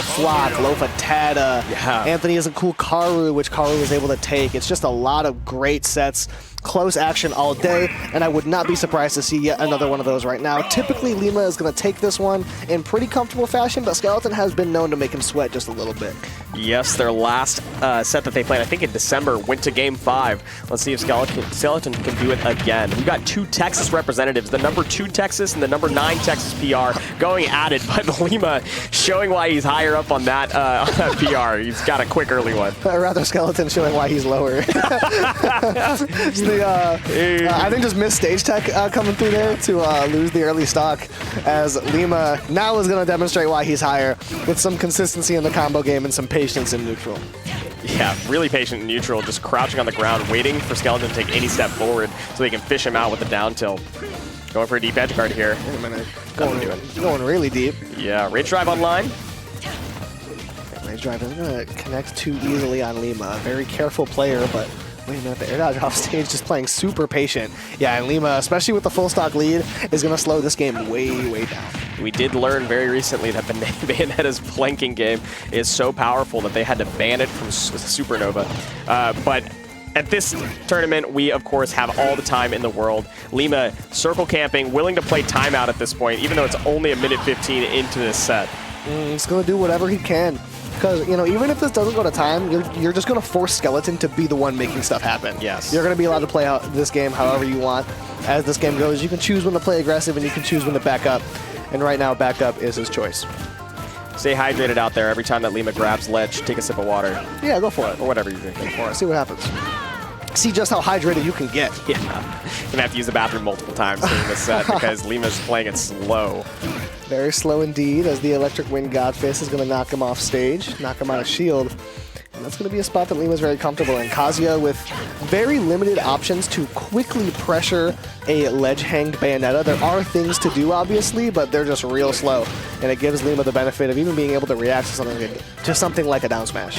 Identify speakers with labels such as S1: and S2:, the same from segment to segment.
S1: Flock, Lofatada.
S2: Yeah.
S1: Anthony has a cool Karu, which Karu was able to take. It's just a lot of great sets. Close action all day, and I would not be surprised to see yet another one of those right now. Typically, Lima is going to take this one in pretty comfortable fashion, but Skeleton has been known to make him sweat just a little bit.
S2: Yes, their last set that they played, I think in December, went to Game 5. Let's see if Skeleton can do it again. We've got two Texas representatives, the number 2 Texas and the number 9 Texas PR, going at it, but Lima showing why he's higher up on that PR. He's got a quick early one.
S1: Rather, Skeleton showing why he's lower. I think just missed stage tech coming through there to lose the early stock, as Lima now is going to demonstrate why he's higher with some consistency in the combo game and some patience in neutral.
S2: Yeah, really patient in neutral, just crouching on the ground, waiting for Skeleton to take any step forward so they can fish him out with the down tilt. Going for a deep edge guard here.
S1: Wait a minute. Going really deep.
S2: Yeah, Rage Drive online.
S1: Rage Drive isn't going to connect too easily on Lima. Very careful player, but wait a minute, the air dodge off stage just playing super patient. Yeah, and Lima, especially with the full stock lead, is going to slow this game way, way down. We
S2: did learn very recently that Bayonetta's flanking game is so powerful that they had to ban it from Supernova. But at this tournament, we, of course, have all the time in the world. Lima circle camping, willing to play timeout at this point, even though it's only a minute 15 into this set.
S1: He's going to do whatever he can. Because, you know, even if this doesn't go to time, you're just going to force Skeleton to be the one making stuff happen.
S2: Yes.
S1: You're going to be allowed to play out this game however you want. As this game goes, you can choose when to play aggressive and you can choose when to back up. And right now, back up is his choice.
S2: Stay hydrated out there. Every time that Lima grabs ledge, take a sip of water.
S1: Yeah, go for it.
S2: Or whatever you're drinking.
S1: For it. See what happens. See just how hydrated you can get.
S2: Yeah. You're going to have to use the bathroom multiple times during this set because Lima's playing it slow.
S1: Very slow indeed, as the Electric Wind Godfist is going to knock him off stage, knock him out of shield. And that's going to be a spot that Lima's very comfortable in. Kazuya with very limited options to quickly pressure a ledge-hanged Bayonetta. There are things to do, obviously, but they're just real slow. And it gives Lima the benefit of even being able to react to something like a down smash.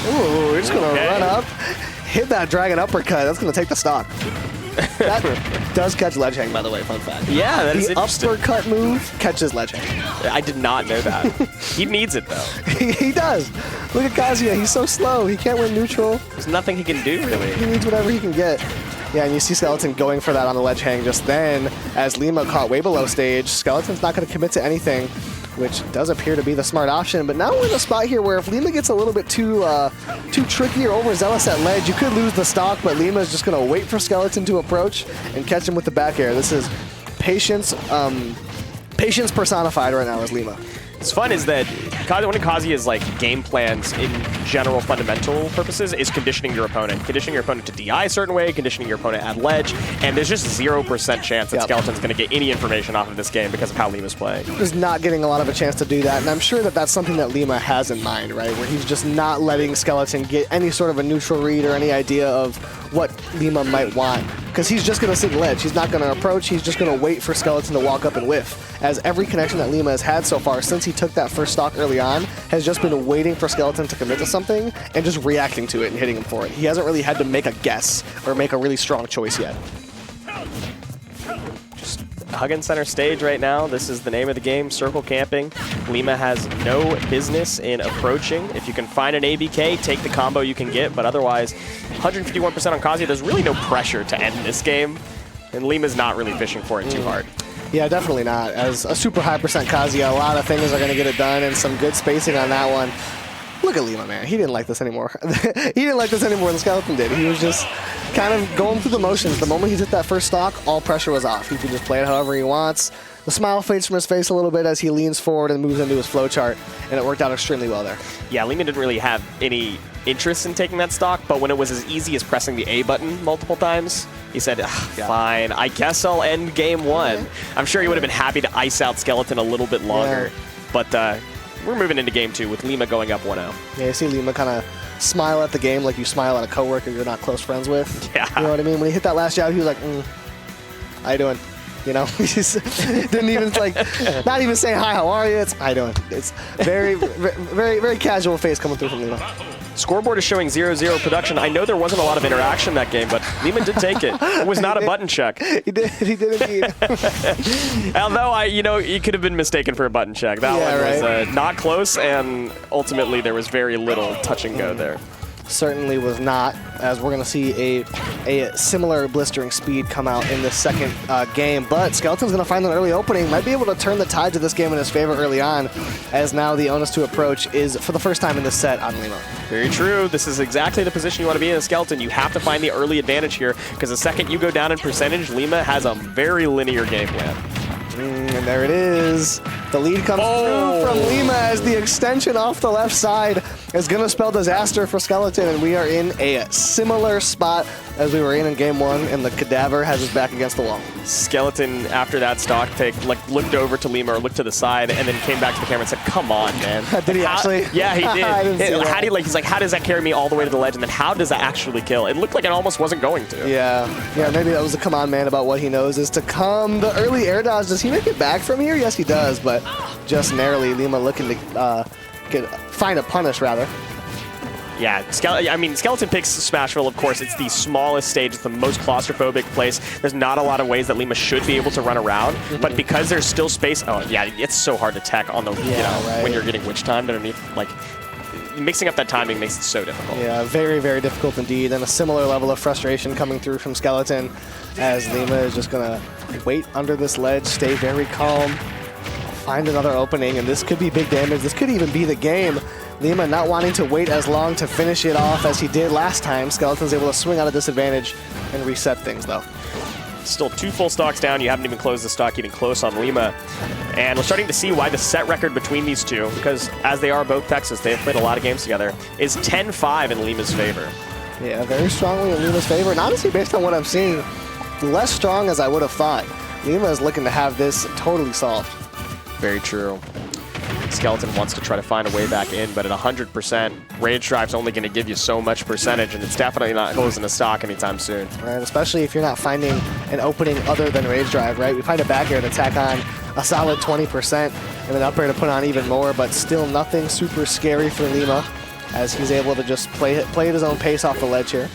S1: Ooh, we're just going to run up, hit that dragon uppercut. That's going to take the stock. That does catch ledge hang, by the way, fun fact.
S2: Yeah, that is interesting.
S1: The uppercut move catches ledge hang.
S2: I did not know that. He needs it, though.
S1: He does. Look at Kazuya. He's so slow. He can't win neutral.
S2: There's nothing he can do, really.
S1: He needs whatever he can get. Yeah, and you see Skeleton going for that on the ledge hang just then. As Lima caught way below stage, Skeleton's not going to commit to anything, which does appear to be the smart option. But now we're in a spot here where if Lima gets a little bit too tricky or overzealous at ledge, you could lose the stock, but Lima is just going to wait for Skeleton to approach and catch him with the back air. This is patience, patience personified right now as Lima.
S2: What's fun is that one of Kazuya's game plans in general fundamental purposes is conditioning your opponent. Conditioning your opponent to DI a certain way, conditioning your opponent at ledge, and there's just 0% chance that Skeleton's going to get any information off of this game because of how Lima's playing.
S1: Just not getting a lot of a chance to do that, and I'm sure that that's something that Lima has in mind, right? Where he's just not letting Skeleton get any sort of a neutral read or any idea of what Lima might want. Because he's just going to sink ledge. He's not going to approach. He's just going to wait for Skeleton to walk up and whiff. As every connection that Lima has had so far since he took that first stock early on has just been waiting for Skeleton to commit to something and just reacting to it and hitting him for it. He hasn't really had to make a guess or make a really strong choice yet.
S2: Just hugging center stage right now. This is the name of the game, circle camping. Lima has no business in approaching. If you can find an ABK, take the combo you can get, but otherwise, 151% on Kazuya. There's really no pressure to end this game, and Lima's not really fishing for it too hard.
S1: Yeah, definitely not. As a super high percent Kazuya, a lot of things are going to get it done, and some good spacing on that one. Look at Lima, man. He didn't like this anymore. He didn't like this anymore than Skeleton did. He was just kind of going through the motions. The moment he hit that first stock, all pressure was off. He can just play it however he wants. The smile fades from his face a little bit as he leans forward and moves into his flowchart, and it worked out extremely well there.
S2: Yeah, Lima didn't really have any interest in taking that stock, but when it was as easy as pressing the A button multiple times, he said, fine, I guess I'll end game one. I'm sure he would have been happy to ice out Skeleton a little bit longer, but we're moving into game two with Lima going up 1-0.
S1: Yeah, you see Lima kind of smile at the game like you smile at a coworker you're not close friends with.
S2: Yeah.
S1: You know what I mean? When he hit that last jab, he was like, how you doing? You know, he just didn't even like, not even saying hi, how are you? It's how you doing? It's very casual face coming through from Lima.
S2: Scoreboard is showing 0-0 production. I know there wasn't a lot of interaction that game, but Lima did take it. It was not a button check.
S1: He did indeed.
S2: Although, it could have been mistaken for a button check. That one was not close, and ultimately there was very little touch and go there.
S1: Certainly was not, as we're going to see a similar blistering speed come out in the second game. But Skeleton's going to find an early opening, might be able to turn the tide to this game in his favor early on, as now the onus to approach is, for the first time in this set, on Lima.
S2: Very true. This is exactly the position you want to be in a Skeleton. You have to find the early advantage here, because the second you go down in percentage, Lima has a very linear game plan.
S1: And there it is. The lead comes through from Lima as the extension off the left side is going to spell disaster for Skeleton, and we are in a similar spot as we were in game 1, and the Cadaver has his back against the wall.
S2: Skeleton, after that stock pick, looked over to Lima or looked to the side, and then came back to the camera and said, "Come on, man."
S1: Did he actually?
S2: Yeah, he did.
S1: I didn't see that.
S2: He's like, how does that carry me all the way to the ledge, and then how does that actually kill? It looked like it almost wasn't going to.
S1: Yeah, maybe that was a come on man about what he knows is to come. The early air dodge, does he make it back from here? Yes, he does, but just narrowly. Lima looking to find a punish, rather.
S2: Yeah, Skeleton picks Smashville, of course. It's the smallest stage. It's the most claustrophobic place. There's not a lot of ways that Lima should be able to run around, but because there's still space, it's so hard to tech on the, when you're getting witch timed underneath, mixing up that timing makes it so difficult.
S1: Yeah, very, very difficult indeed, and a similar level of frustration coming through from Skeleton, as Lima is just going to wait under this ledge, stay very calm, find another opening, and this could be big damage. This could even be the game. Lima not wanting to wait as long to finish it off as he did last time. Skeleton's able to swing out of disadvantage and reset things, though.
S2: Still 2 full stocks down. You haven't even closed the stock even close on Lima. And we're starting to see why the set record between these two, because as they are both Texas, they've played a lot of games together, is 10-5 in Lima's favor.
S1: Yeah, very strongly in Lima's favor. And honestly, based on what I'm seeing, less strong as I would have thought. Lima is looking to have this totally solved.
S2: Very true. Skeleton wants to try to find a way back in, but at 100%, Rage Drive's only going to give you so much percentage, and it's definitely not closing the stock anytime soon.
S1: Right, especially if you're not finding an opening other than Rage Drive, right? We find a back air to tack on a solid 20%, and an up air to put on even more, but still nothing super scary for Lima, as he's able to just play at his own pace off the ledge here.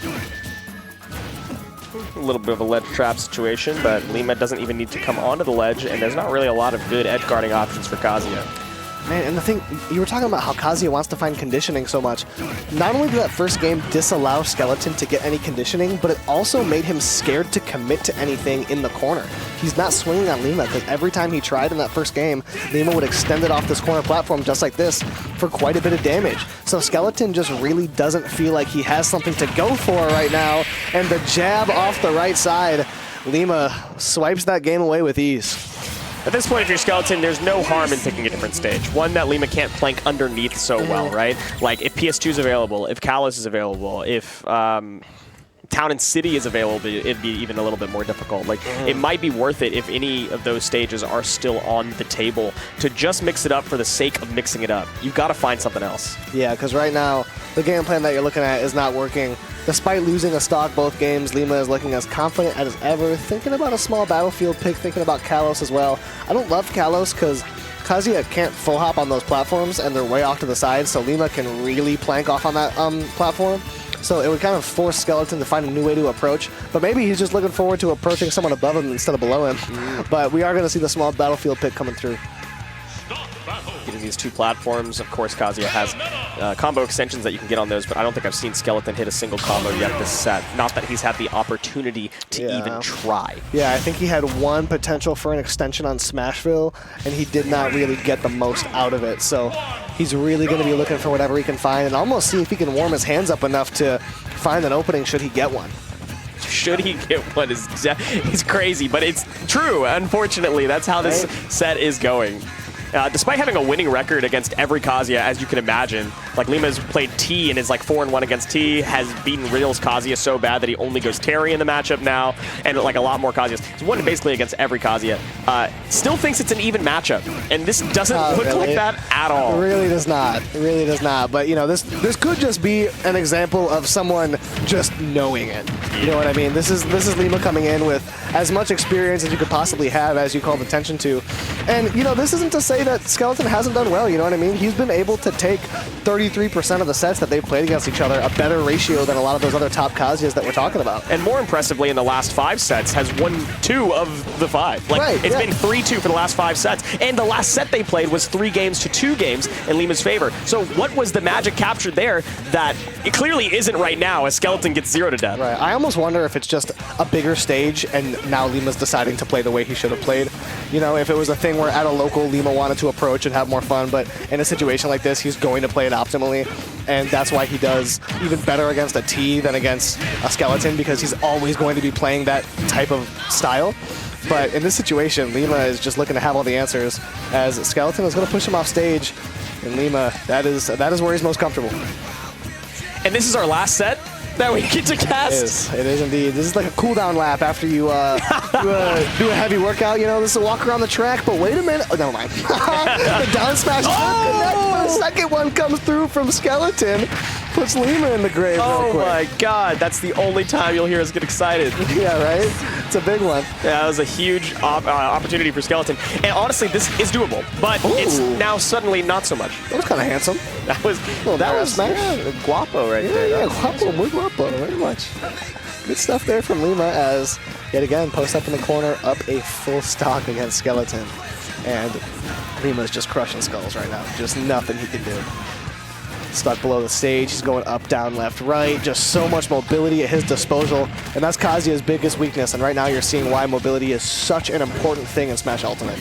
S2: A little bit of a ledge trap situation, but Lima doesn't even need to come onto the ledge, and there's not really a lot of good edge guarding options for Kazuya.
S1: Man, and the thing, you were talking about how Kazuya wants to find conditioning so much. Not only did that first game disallow Skeleton to get any conditioning, but it also made him scared to commit to anything in the corner. He's not swinging on Lima, because every time he tried in that first game, Lima would extend it off this corner platform just like this for quite a bit of damage. So Skeleton just really doesn't feel like he has something to go for right now, and the jab off the right side, Lima swipes that game away with ease.
S2: At this point, if you're Skeleton, there's no harm in picking a different stage. One that Lima can't plank underneath so well, right? Like, if PS2 is available, if Kalos is available, if Town and City is available, it'd be even a little bit more difficult. Like, it might be worth it if any of those stages are still on the table to just mix it up for the sake of mixing it up. You've got to find something else.
S1: Yeah, because right now, the game plan that you're looking at is not working. Despite losing a stock both games, Lima is looking as confident as ever, thinking about a small battlefield pick, thinking about Kalos as well. I don't love Kalos because Kazuya can't full hop on those platforms, and they're way off to the side, so Lima can really plank off on that platform. So it would kind of force Skeleton to find a new way to approach. But maybe he's just looking forward to approaching someone above him instead of below him. But we are going to see the small battlefield pick coming through.
S2: Getting these 2 platforms, of course, Kazuya has combo extensions that you can get on those, but I don't think I've seen Skeleton hit a single combo yet this set. Not that he's had the opportunity to even try.
S1: Yeah, I think he had one potential for an extension on Smashville, and he did not really get the most out of it. So he's really going to be looking for whatever he can find and almost see if he can warm his hands up enough to find an opening should he get one.
S2: Should he get one is crazy, but it's true, unfortunately. That's how this set is going. despite having a winning record against every Kazuya, as you can imagine. Like, Lima's played T and is like 4-1 against T, has beaten Real's Kazuya so bad that he only goes Terry in the matchup now, and like a lot more Kazuyas. He's won basically against every Kazuya. Still thinks it's an even matchup, and this doesn't look like that at all.
S1: It really does not. It really does not. But, you know, this could just be an example of someone just knowing it. You know what I mean? This is Lima coming in with as much experience as you could possibly have, as you called attention to. And, you know, this isn't to say that Skeleton hasn't done well, you know what I mean? He's been able to take 33% of the sets that they've played against each other, a better ratio than a lot of those other top Kazuyas that we're talking about.
S2: And more impressively, in the last 5 sets, has won 2 of the 5. Like,
S1: right,
S2: it's been 3-2 for the last 5 sets. And the last set they played was 3 games to 2 games in Lima's favor. So what was the magic captured there that it clearly isn't right now as Skeleton gets 0 to death?
S1: Right. I almost wonder if it's just a bigger stage and now Lima's deciding to play the way he should have played. You know, if it was a thing where at a local Lima wanted to approach and have more fun, but in a situation like this, he's going to play it optimally. And that's why he does even better against a T than against a Skeleton, because he's always going to be playing that type of style. But in this situation, Lima is just looking to have all the answers, as Skeleton is going to push him off stage. And Lima, that is where he's most comfortable.
S2: And this is our last set that we get to cast?
S1: It is indeed. This is like a cooldown lap after you do a heavy workout. You know, this is a walk around the track, but wait a minute. Oh, never mind. The down smash connect, but the second one comes through from Skeleton. Puts Lima in the grave real quick.
S2: My God, that's the only time you'll hear us get excited.
S1: Yeah, right? It's a big one.
S2: Yeah, that was a huge opportunity for Skeleton. And honestly, this is doable, but it's now suddenly not so much.
S1: That was kind of handsome.
S2: That was guapo right there.
S1: Yeah, guapo, muy guapo, very much. Good stuff there from Lima, as yet again, post up in the corner, up a full stock against Skeleton. And Lima's just crushing skulls right now. Just nothing he can do. Stuck below the stage, he's going up, down, left, right. Just so much mobility at his disposal, and that's Kazuya's biggest weakness. And right now you're seeing why mobility is such an important thing in Smash Ultimate.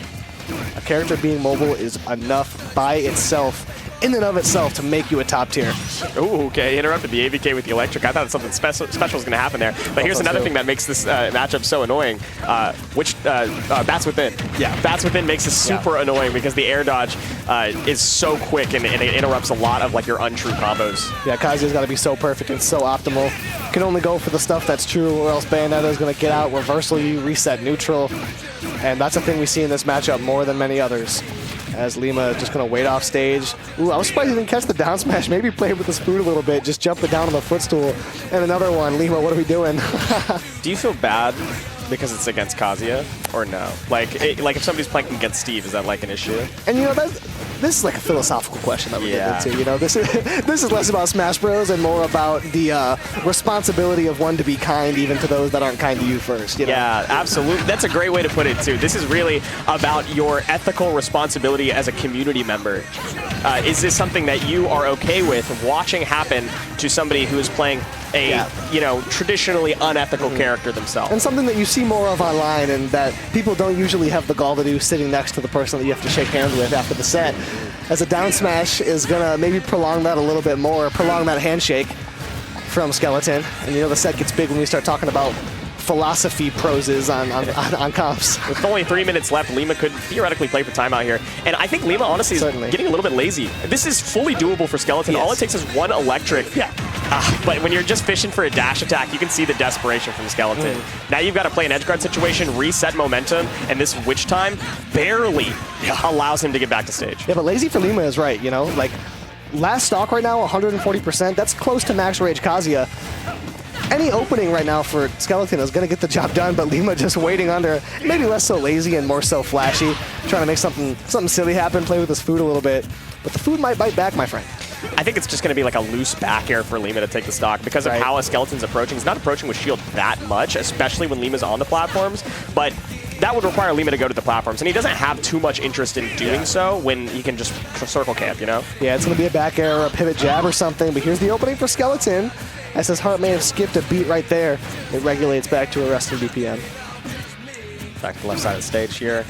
S1: A character being mobile is enough by itself, in and of itself, to make you a top tier.
S2: Ooh, okay, interrupted the AVK with the electric. I thought something special was going to happen there. But here's another thing that makes this matchup so annoying, Bats Within. Yeah, Bats Within makes this super annoying because the air dodge is so quick and it interrupts a lot of like your untrue combos.
S1: Yeah, Kazuya's got to be so perfect and so optimal. Can only go for the stuff that's true, or else Bayonetta is going to get out, reversal you, reset neutral. And that's a thing we see in this matchup more than many others, as Lima just going to wait off stage. Ooh, I was surprised he didn't catch the down smash. Maybe played with the spoon a little bit, just jumped it down on the footstool. And another one. Lima, what are we doing?
S2: Do you feel bad because it's against Kazuya, or no? Like if somebody's playing against Steve, is that like an issue?
S1: And you know, this is like a philosophical question that we're getting into. You know, this is less about Smash Bros. And more about the responsibility of one to be kind even to those that aren't kind to you first. You know?
S2: Yeah, absolutely. That's a great way to put it too. This is really about your ethical responsibility as a community member. Is this something that you are okay with watching happen to somebody who is playing a traditionally unethical character themselves?
S1: And something that you see more of online, and that people don't usually have the gall to do sitting next to the person that you have to shake hands with after the set. As a down smash is gonna maybe prolong that a little bit more, prolong that handshake from Skeleton. And you know, the set gets big when we start talking about philosophy proses on comps.
S2: With only 3 minutes left, Lima could theoretically play for timeout here. And I think Lima, honestly, is getting a little bit lazy. This is fully doable for Skeleton. Yes. All it takes is one electric. Yeah. But when you're just fishing for a dash attack, you can see the desperation from Skeleton. Now you've got to play an edge guard situation, reset momentum, and this witch time barely allows him to get back to stage.
S1: Yeah, but lazy for Lima is right, you know? Like, last stock right now, 140%. That's close to max rage Kazuya. Any opening right now for Skeleton is going to get the job done, but Lima just waiting under, maybe less so lazy and more so flashy, trying to make something silly happen, play with his food a little bit. But the food might bite back, my friend.
S2: I think it's just going to be like a loose back air for Lima to take the stock because of how a Skeleton's approaching. He's not approaching with shield that much, especially when Lima's on the platforms, but that would require Lima to go to the platforms, and he doesn't have too much interest in doing so when he can just circle camp, you know?
S1: Yeah, it's going to be a back air or a pivot jab or something, but here's the opening for Skeleton. As his heart may have skipped a beat right there, it regulates back to a resting BPM.
S2: Back to the left side of the stage here.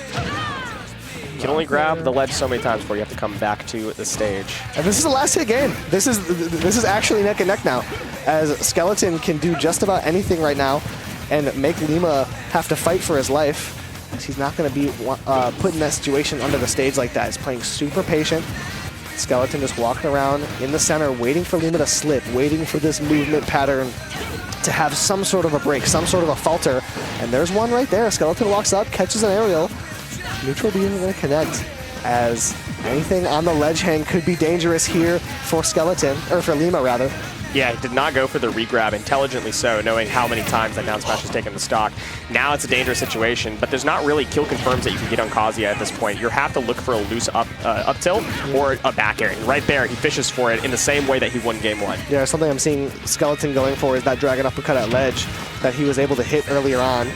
S2: You can only grab the ledge so many times before you have to come back to the stage.
S1: And this is a last hit game. This is actually neck and neck now, as Skeleton can do just about anything right now and make Lima have to fight for his life. He's not going to be put in that situation under the stage like that. He's playing super patient. Skeleton just walking around in the center, waiting for Lima to slip, waiting for this movement pattern to have some sort of a break, some sort of a falter. And there's one right there. Skeleton walks up, catches an aerial. Neutral beam going to connect, as anything on the ledge hang could be dangerous here for Skeleton, or for Lima rather.
S2: Yeah, he did not go for the regrab, intelligently so, knowing how many times that down smash has taken the stock. Now it's a dangerous situation, but there's not really kill confirms that you can get on Kazuya at this point. You have to look for a loose up tilt or a back air. And right there, he fishes for it in the same way that he won game 1.
S1: Yeah, something I'm seeing Skeleton going for is that dragon uppercut at ledge that he was able to hit earlier on.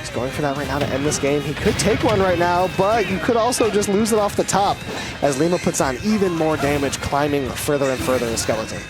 S1: He's going for that right now to end this game. He could take one right now, but you could also just lose it off the top as Lima puts on even more damage, climbing further and further as Skeleton.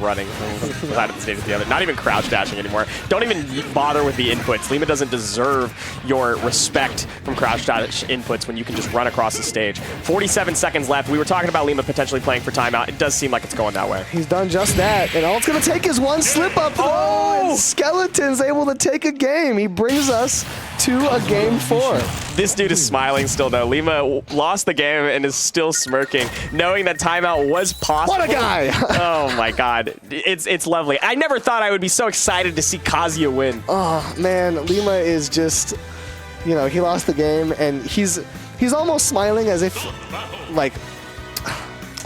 S2: Running from side of the stage to the other. Not even crouch dashing anymore. Don't even bother with the inputs. Lima doesn't deserve your respect from crouch dash inputs when you can just run across the stage. 47 seconds left. We were talking about Lima potentially playing for timeout. It does seem like it's going that way.
S1: He's done just that, and all it's going to take is one slip up. Oh! And Skeleton's able to take a game. He brings us to a game 4.
S2: This dude is smiling still, though. Lima lost the game and is still smirking, knowing that timeout was possible.
S1: What a guy!
S2: Oh my god. It's lovely. I never thought I would be so excited to see Kazuya win.
S1: Oh, man. Lima is just, you know, he lost the game, and he's almost smiling as if, like,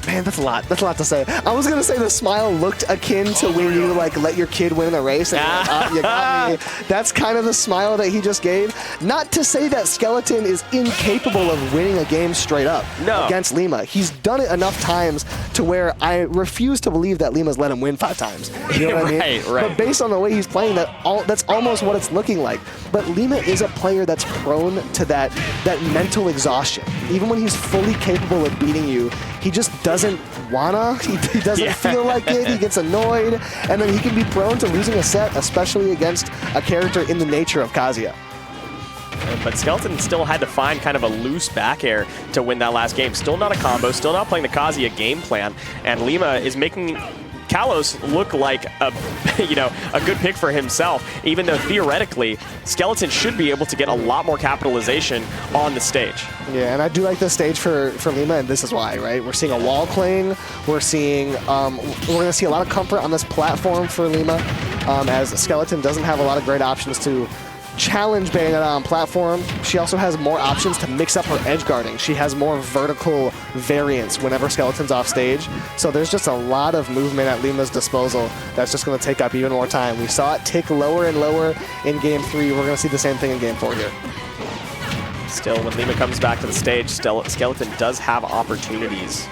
S1: man, that's a lot. That's a lot to say. I was going to say the smile looked akin to when you, like, let your kid win a race and you're like, oh, you got me. That's kind of the smile that he just gave. Not to say that Skeleton is incapable of winning a game straight up against Lima. He's done it enough times to where I refuse to believe that Lima's let him win 5 times. You know what I mean?
S2: Right.
S1: But based on the way he's playing, that's almost what it's looking like. But Lima is a player that's prone to that mental exhaustion. Even when he's fully capable of beating you, he just doesn't wanna, he doesn't feel like it, he gets annoyed, and then he can be prone to losing a set, especially against a character in the nature of Kazuya.
S2: But Skeleton still had to find kind of a loose back air to win that last game. Still not a combo, still not playing the Kazuya game plan, and Lima is making Kalos look like a good pick for himself, even though theoretically Skeleton should be able to get a lot more capitalization on the stage.
S1: Yeah, and I do like the stage for Lima, and this is why, right? We're seeing a wall cling, we're seeing we're going to see a lot of comfort on this platform for Lima, as Skeleton doesn't have a lot of great options to challenge Bayonetta on platform. She also has more options to mix up her edge guarding. She has more vertical variance whenever Skeleton's off stage. So there's just a lot of movement at Lima's disposal that's just going to take up even more time. We saw it tick lower and lower in game 3. We're going to see the same thing in game 4 here.
S2: Still, when Lima comes back to the stage, Skeleton does have opportunities.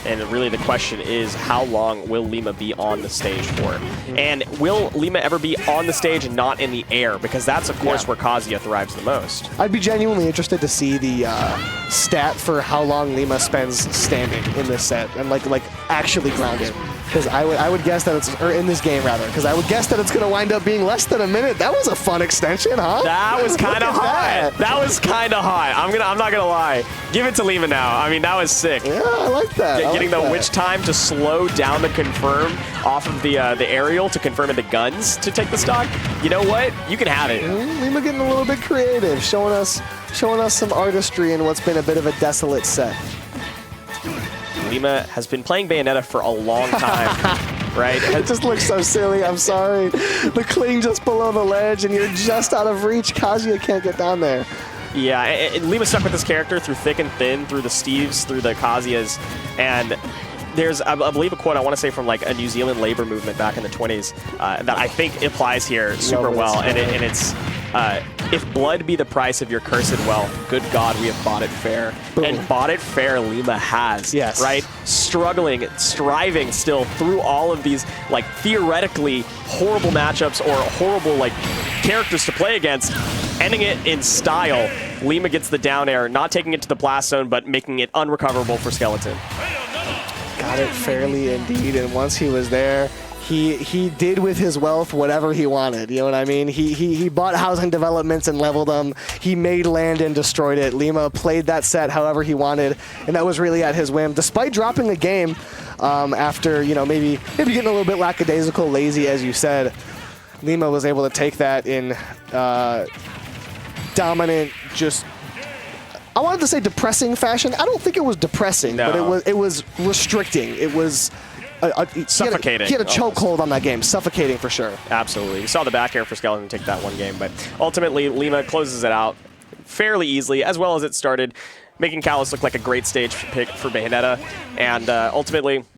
S2: And really the question is, how long will Lima be on the stage for? And will Lima ever be on the stage and not in the air? Because that's, of course, where Kazuya thrives the most.
S1: I'd be genuinely interested to see the stat for how long Lima spends standing in this set and like actually grounded. Because I would guess that it's, or in this game rather, because I would guess that it's going to wind up being less than a minute. That was a fun extension, huh?
S2: That was kind of hot. That was kind of hot. I'm not gonna lie. Give it to Lima now. I mean, that was sick.
S1: Yeah, I like that.
S2: Getting the witch time to slow down the confirm off of the aerial to confirm in the guns to take the stock. You know what? You can have it.
S1: Lima getting a little bit creative, showing us some artistry in what's been a bit of a desolate set.
S2: Lima has been playing Bayonetta for a long time, right?
S1: It just looks so silly, I'm sorry. The cling just below the ledge and you're just out of reach. Kazuya can't get down there.
S2: Yeah, and Lima stuck with this character through thick and thin, through the Steves, through the Kazuyas, and there's, I believe, a quote I want to say from like a New Zealand labor movement back in the 20s that I think applies here super well, and it's if blood be the price of your cursed wealth, good God, we have bought it fair. Boom. And bought it fair Lima has,
S1: yes.
S2: Right? Struggling, striving still through all of these like theoretically horrible matchups or horrible like characters to play against, ending it in style. Lima gets the down air, not taking it to the blast zone, but making it unrecoverable for Skeleton.
S1: Got it fairly indeed, and once he was there, he did with his wealth whatever he wanted. You know what I mean? He bought housing developments and leveled them. He made land and destroyed it. Lima played that set however he wanted, and that was really at his whim. Despite dropping the game after, you know, maybe getting a little bit lackadaisical, lazy, as you said, Lima was able to take that in dominant, just, I wanted to say depressing fashion. I don't think it was depressing, but it was restricting. It was
S2: suffocating.
S1: He had a chokehold on that game, suffocating for sure.
S2: Absolutely. We saw the back air for Skeleton take that one game, but ultimately Lima closes it out fairly easily, as well as it started, making Callus look like a great stage pick for Bayonetta, and ultimately